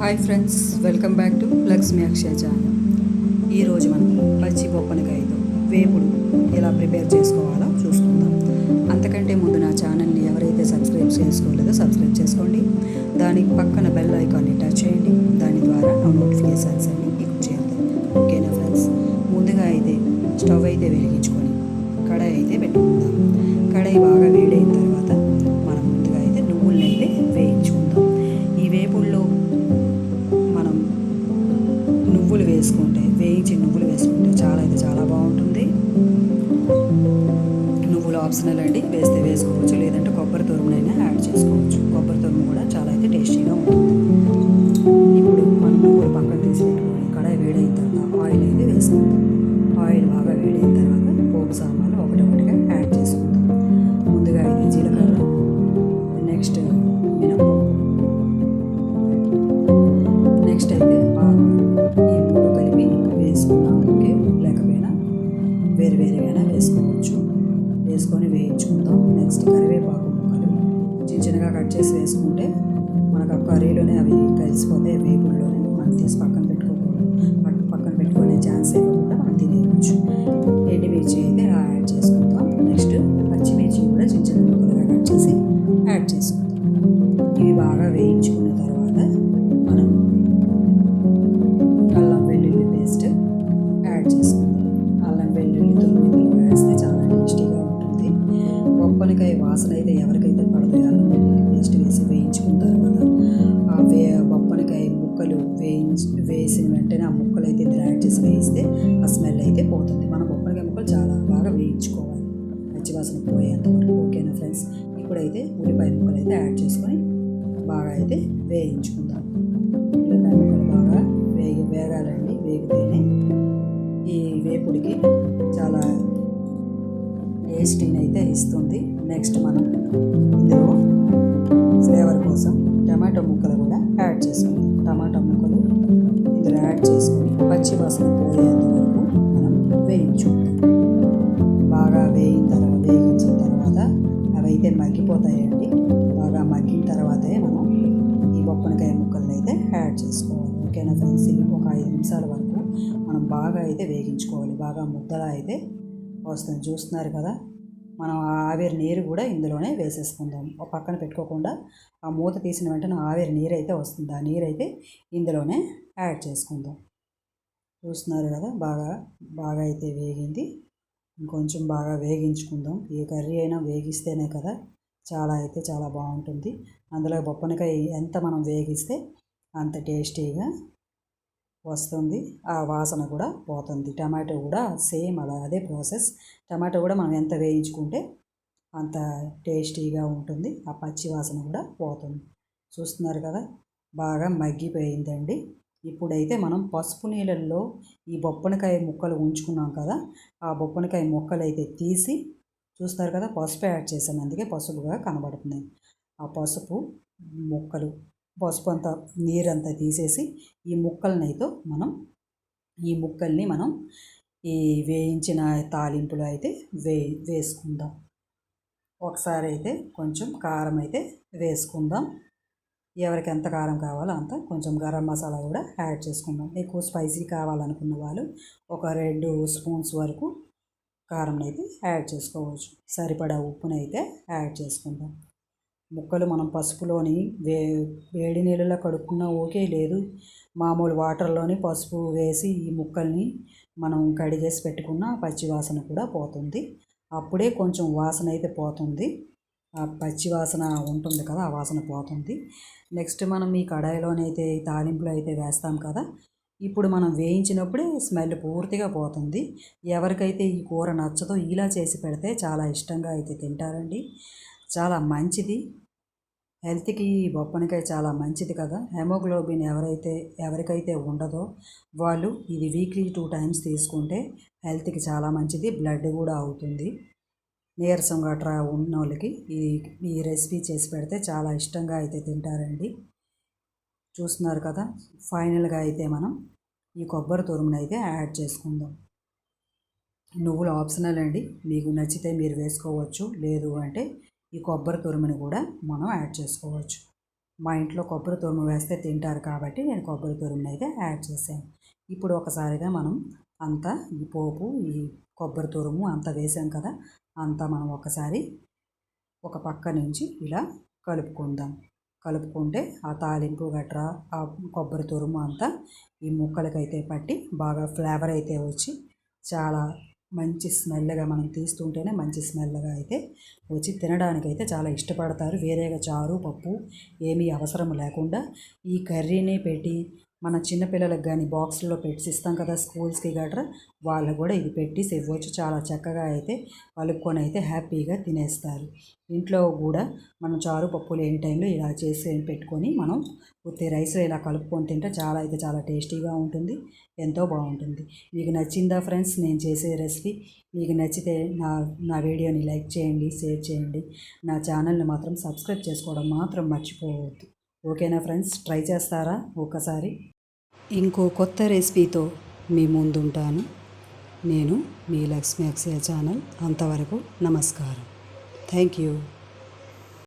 Hi friends, welcome back to Lakshmi Akshaya channel. ఈరోజు మనం పచ్చి బొప్పనకాయతో వేపుడు ఎలా ప్రిపేర్ చేసుకోవాలో చూసుకుందాం. అంతకంటే ముందు నా ఛానల్ని ఎవరైతే సబ్స్క్రైబ్ చేసుకోలేదో సబ్స్క్రైబ్ చేసుకోండి. దానికి పక్కన బెల్ ఐకాన్ని టచ్ చేయండి. దాని ద్వారా నా నోటిఫికేషన్స్ అన్ని మీకు చేరుతాయి. ఓకేనా ఫ్రెండ్స్? ముందుగా అయితే స్టవ్ అయితే వెలిగించుకొని కడాయి అయితే పెట్టుకుందాం. కడాయి బాగా వేడైన తర్వాత మనం ముందుగా అయితే నువ్వుల్ని అయితే వేయించుకుందాం. ఈ వేపుల్లో మనం నువ్వులు వేసుకుంటే, వేయించి నువ్వులు వేసుకుంటే చాలా బాగుంటుంది. నువ్వులు ఆప్షనల్ అండి, వేస్తే వేసుకోవచ్చు, లేదంటే కొబ్బరి తురుమునైనా యాడ్ చేసుకోవచ్చు. కొబ్బరి తురుము కూడా చాలా అయితే టేస్టీగా ఉంటుంది. ఇప్పుడు మనం నువ్వులు పక్కన తీసి పెట్టుకొని కడాయి వేడైన తర్వాత ఆయిల్ అయితే వేసుకుంటాం. ఆయిల్ బాగా వేడైన తర్వాత పోపు సామాన్లు ఒకటిగా యాడ్ చేసుకుంటాం. ముందుగా అయితే జీలకర్ర, నెక్స్ట్ మినప్పప్పు, నెక్స్ట్ అయితే ఈ మూడు కలిపి వేసుకున్నాం. ఓకే, లేకపోయినా వేరువేరుగానే వేసుకోవచ్చు. వేసుకొని వేయించుకుందాం. నెక్స్ట్ కరివేపాకు ముక్కలు చిన్నగా కట్ చేసి వేసుకుంటే మనకు ఆ కర్రీలోనే అవి కలిసిపోతాయి. వేపుల్లోనే మనం తీసి పక్కన పెట్టుకునే ఛాన్స్ ఇవ్వకుండా మనం తినేయవచ్చు. ఎండుమిర్చి అయితే యాడ్ చేసుకుందాం. నెక్స్ట్ పచ్చిమిర్చి కూడా చిన్న ముక్కలుగా కట్ చేసి యాడ్ చేసుకుందాం. ఇవి బాగా వేయించుకున్న తర్వాత మనం అల్లం వెల్లుల్లి పేస్ట్ యాడ్ చేసుకుందాం. అల్లం వెల్లుల్లి తురుములు వేస్తే చాలా టేస్టీగా ఉంటుంది. బొప్పనకాయ వాసన అయితే ఎవరికైతే పడదో అల్లం వెల్లుల్లి పేస్ట్ వేసి వేయించుకున్న తర్వాత ఆ బొప్పనకాయ ముక్కలు వేసిన వెంటనే ఆ ముక్కలు అయితే ఇందులో యాడ్ చేసి వేయిస్తే ఆ స్మెల్ అయితే పోతుంది. మన బొప్పనకాయ ముక్కలు చాలా బాగా వేయించుకోవాలి, పచ్చివాసన పోయేంత వరకు. ఓకేనా ఫ్రెండ్స్? ఇప్పుడైతే ఉల్లిపాయ ముక్కలు అయితే యాడ్ చేసుకొని బాగా అయితే వేయించుకుందాం. ఉల్లిపాయ ముక్కలు బాగా వేగాలండి. వేగితేనే ఈ వేపుడికి చాలా టేస్టీని అయితే ఇస్తుంది. నెక్స్ట్ మనం ఇందులో ఫ్లేవర్ కోసం టమాటో ముక్కలు కూడా యాడ్ చేసుకుందాం. టమాటో ముక్కలు ఇందులో యాడ్ చేసుకొని పచ్చి వాసన పోయేంత వరకు మనం వేయించుకుందాం. బాగా వేగించిన తర్వాత అవి అయితే మగ్గిపోతాయండి. బాగా మగ్గిన తర్వాతే మనం ఈ బొప్పనకాయ ముక్కలను అయితే యాడ్ చేసుకోవాలి. ఓకేనా ఫ్రెండ్స్? ఇవి ఒక 5 నిమిషాల వరకు మనం బాగా అయితే వేగించుకోవాలి. బాగా ముద్దలా అయితే వస్తుంది. చూస్తున్నారు కదా, మనం ఆవిరి నీరు కూడా ఇందులోనే వేసేసుకుందాం. ఒక పక్కన పెట్టుకోకుండా ఆ మూత తీసిన వెంటనే ఆవిరి నీరు అయితే వస్తుంది. ఆ నీరు అయితే ఇందులోనే యాడ్ చేసుకుందాం. చూస్తున్నారు కదా, బాగా అయితే వేగింది. ఇంకొంచెం బాగా వేగించుకుందాం. ఏ కర్రీ అయినా వేగిస్తేనే కదా చాలా బాగుంటుంది. అందులో బొప్పనకాయ ఎంత మనం వేగిస్తే అంత టేస్టీగా వస్తుంది. ఆ వాసన కూడా పోతుంది. టమాటో కూడా సేమ్ అదే ప్రాసెస్. టమాటో కూడా మనం ఎంత వేయించుకుంటే అంత టేస్టీగా ఉంటుంది. ఆ పచ్చి వాసన కూడా పోతుంది. చూస్తున్నారు కదా, బాగా మగ్గిపోయిందండి. ఇప్పుడైతే మనం పసుపు నీళ్ళల్లో ఈ బొప్పనకాయ ముక్కలు ఉంచుకున్నాం కదా, ఆ బొప్పనకాయ ముక్కలు అయితే తీసి, చూస్తారు కదా, పసుపు యాడ్ చేశాను, అందుకే పసుపుగా కనబడుతున్నాయి. ఆ పసుపు అంతా నీరంతా తీసేసి ఈ ముక్కల్ని మనం ఈ వేయించిన తాలింపులో అయితే వేసుకుందాం. ఒకసారి అయితే కొంచెం కారం అయితే వేసుకుందాం. ఎవరికి ఎంత కారం కావాలో అంత. కొంచెం గరం మసాలా కూడా యాడ్ చేసుకుందాం. ఎక్కువ స్పైసీ కావాలనుకున్న వాళ్ళు ఒక 2 స్పూన్స్ వరకు కారం అయితే యాడ్ చేసుకోవచ్చు. సరిపడా ఉప్పునైతే యాడ్ చేసుకుందాం. ముక్కలు మనం పసుపులోని వేడి నీళ్ళలో కడుక్కున్నా ఓకే, లేదు మామూలు వాటర్లోని పసుపు వేసి ఈ ముక్కల్ని మనం కడిగేసి పెట్టుకున్న పచ్చి వాసన కూడా పోతుంది. అప్పుడే కొంచెం వాసన అయితే పోతుంది. ఆ పచ్చి వాసన ఉంటుంది కదా, ఆ వాసన పోతుంది. నెక్స్ట్ మనం ఈ కడాయిలోనైతే ఈ తాలింపులో అయితే వేస్తాం కదా, ఇప్పుడు మనం వేయించినప్పుడే స్మెల్ పూర్తిగా పోతుంది. ఎవరికైతే ఈ కూర నచ్చదో ఇలా చేసి పెడితే చాలా ఇష్టంగా అయితే తింటారండి. చాలా మంచిది హెల్త్కి. బొప్పనకాయ చాలా మంచిది కదా. హెమోగ్లోబిన్ ఎవరికైతే ఉండదో వాళ్ళు ఇది వీక్లీ 2 టైమ్స్ తీసుకుంటే హెల్త్కి చాలా మంచిది. బ్లడ్ కూడా అవుతుంది. నీరసం గట్రా ఉన్న వాళ్ళకి ఈ రెసిపీ చేసి పెడితే చాలా ఇష్టంగా అయితే తింటారండి. చూస్తున్నారు కదా, ఫైనల్గా అయితే మనం ఈ కొబ్బరి తురుమును అయితే యాడ్ చేసుకుందాం. నువ్వులు ఆప్షనల్ అండి, మీకు నచ్చితే మీరు వేసుకోవచ్చు, లేదు అంటే ఈ కొబ్బరి తురుముని కూడా మనం యాడ్ చేసుకోవచ్చు. మా ఇంట్లో కొబ్బరి తురుము వేస్తే తింటారు కాబట్టి నేను కొబ్బరి తురుముని అయితే యాడ్ చేశాను. ఇప్పుడు ఒకసారిగా మనం అంతా ఈ పోపు ఈ కొబ్బరి తురుము అంతా వేసాం కదా, అంతా మనం ఒకసారి ఒక పక్క నుంచి ఇలా కలుపుకుందాం. కలుపుకుంటే ఆ తాలింపు గట్రా ఆ కొబ్బరి తురుము అంతా ఈ ముక్కలకైతే పట్టి బాగా ఫ్లేవర్ అయితే వచ్చి చాలా మంచి స్మెల్గా మనం తీస్తుంటేనే మంచి స్మెల్గా అయితే వచ్చి తినడానికైతే చాలా ఇష్టపడతారు. వేరేగా చారు పప్పు ఏమీ అవసరం లేకుండా ఈ కర్రీని పెట్టి మన చిన్నపిల్లలకు కానీ బాక్స్లో పెట్టి ఇస్తాం కదా స్కూల్స్కి గట్రా, వాళ్ళు కూడా ఇది పెట్టి ఇవ్వచ్చు. చాలా చక్కగా అయితే కలుపుకొని అయితే హ్యాపీగా తినేస్తారు. ఇంట్లో కూడా మనం చారు పప్పు లేని టైంలో ఇలా చేసి పెట్టుకొని మనం ఉత్తి రైస్లో ఇలా కలుపుకొని తింటే చాలా టేస్టీగా ఉంటుంది, ఎంతో బాగుంటుంది. మీకు నచ్చిందా ఫ్రెండ్స్ నేను చేసే రెసిపీ? మీకు నచ్చితే నా వీడియోని లైక్ చేయండి, షేర్ చేయండి. నా ఛానల్ని మాత్రం సబ్స్క్రైబ్ చేసుకోవడం మాత్రం మర్చిపోవద్దు. ఓకేనా ఫ్రెండ్స్? ట్రై చేస్తారా ఒకసారి? ఇంకో కొత్త రెసిపీతో మీ ముందుంటాను. నేను మీ లక్ష్మీ అక్షయ ఛానల్. అంతవరకు నమస్కారం. Thank you.